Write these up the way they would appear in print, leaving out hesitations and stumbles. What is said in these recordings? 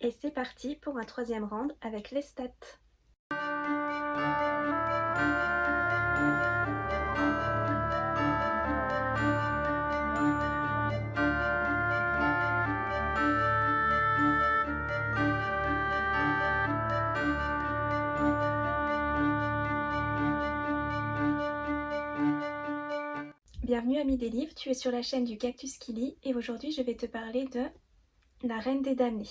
Et c'est parti pour un troisième round avec les stats. Bienvenue ami des livres, tu es sur la chaîne du Cactus qui lit et aujourd'hui je vais te parler de La Reine des Damnés.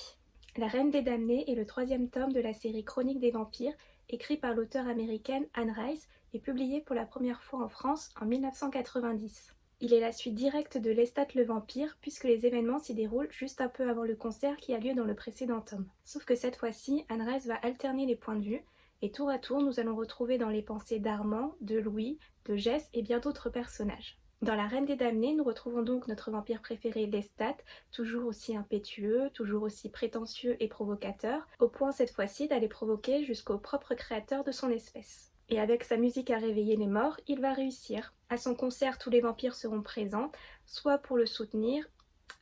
La Reine des Damnés est le troisième tome de la série Chroniques des vampires, écrit par l'auteure américaine Anne Rice et publié pour la première fois en France en 1990. Il est la suite directe de Lestat le vampire puisque les événements s'y déroulent juste un peu avant le concert qui a lieu dans le précédent tome. Sauf que cette fois-ci, Anne Rice va alterner les points de vue et tour à tour nous allons retrouver dans les pensées d'Armand, de Louis, de Jess et bien d'autres personnages. Dans La Reine des Damnés, nous retrouvons donc notre vampire préféré Lestat, toujours aussi impétueux, toujours aussi prétentieux et provocateur, au point cette fois-ci d'aller provoquer jusqu'au propre créateur de son espèce. Et avec sa musique à réveiller les morts, il va réussir. À son concert, tous les vampires seront présents, soit pour le soutenir,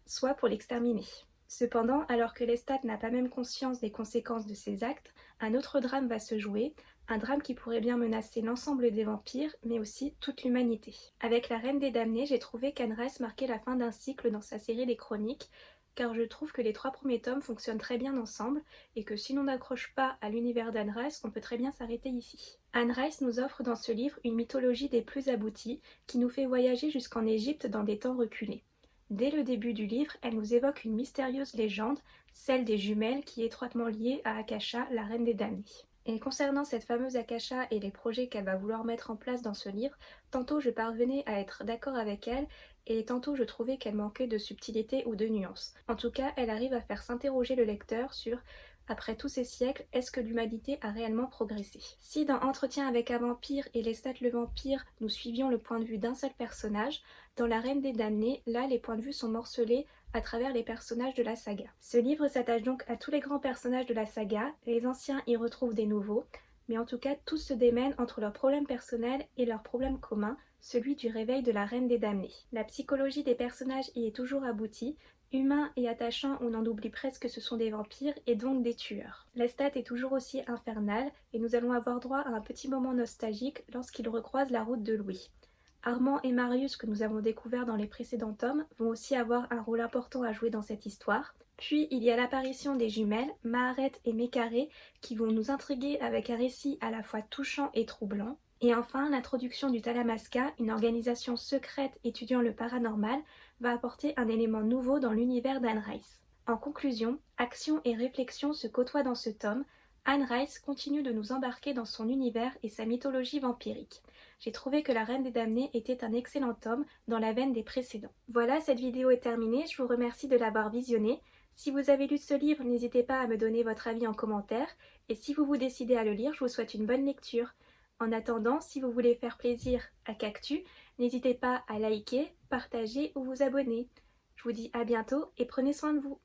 soit pour l'exterminer. Cependant, alors que Lestat n'a pas même conscience des conséquences de ses actes, un autre drame va se jouer, un drame qui pourrait bien menacer l'ensemble des vampires, mais aussi toute l'humanité. Avec La Reine des Damnés, j'ai trouvé qu'Anne Rice marquait la fin d'un cycle dans sa série des chroniques, car je trouve que les 3 premiers tomes fonctionnent très bien ensemble, et que si l'on n'accroche pas à l'univers d'Anne Rice, on peut très bien s'arrêter ici. Anne Rice nous offre dans ce livre une mythologie des plus abouties, qui nous fait voyager jusqu'en Égypte dans des temps reculés. Dès le début du livre, elle nous évoque une mystérieuse légende, celle des jumelles qui est étroitement liée à Akasha, la reine des damnés. Et concernant cette fameuse Akasha et les projets qu'elle va vouloir mettre en place dans ce livre, tantôt je parvenais à être d'accord avec elle et tantôt je trouvais qu'elle manquait de subtilité ou de nuance. En tout cas, elle arrive à faire s'interroger le lecteur sur après tous ces siècles, est-ce que l'humanité a réellement progressé? Si dans Entretien avec un vampire et Lestat le vampire, nous suivions le point de vue d'un seul personnage, dans La Reine des Damnés, là les points de vue sont morcelés à travers les personnages de la saga. Ce livre s'attache donc à tous les grands personnages de la saga, les anciens y retrouvent des nouveaux, mais en tout cas tous se démènent entre leurs problèmes personnels et leurs problèmes communs, celui du réveil de la Reine des Damnés. La psychologie des personnages y est toujours aboutie, humains et attachants, on en oublie presque que ce sont des vampires et donc des tueurs. Lestat est toujours aussi infernal et nous allons avoir droit à un petit moment nostalgique lorsqu'il recroise la route de Louis. Armand et Marius, que nous avons découverts dans les précédents tomes, vont aussi avoir un rôle important à jouer dans cette histoire. Puis il y a l'apparition des jumelles, Maharet et Mécaré, qui vont nous intriguer avec un récit à la fois touchant et troublant. Et enfin, l'introduction du Talamasca, une organisation secrète étudiant le paranormal, va apporter un élément nouveau dans l'univers d'Anne Rice. En conclusion, action et réflexion se côtoient dans ce tome. Anne Rice continue de nous embarquer dans son univers et sa mythologie vampirique. J'ai trouvé que La Reine des Damnés était un excellent tome dans la veine des précédents. Voilà, cette vidéo est terminée, je vous remercie de l'avoir visionnée. Si vous avez lu ce livre, n'hésitez pas à me donner votre avis en commentaire, et si vous vous décidez à le lire, je vous souhaite une bonne lecture. En attendant, si vous voulez faire plaisir à Cactus, n'hésitez pas à liker, partager ou vous abonner. Je vous dis à bientôt et prenez soin de vous.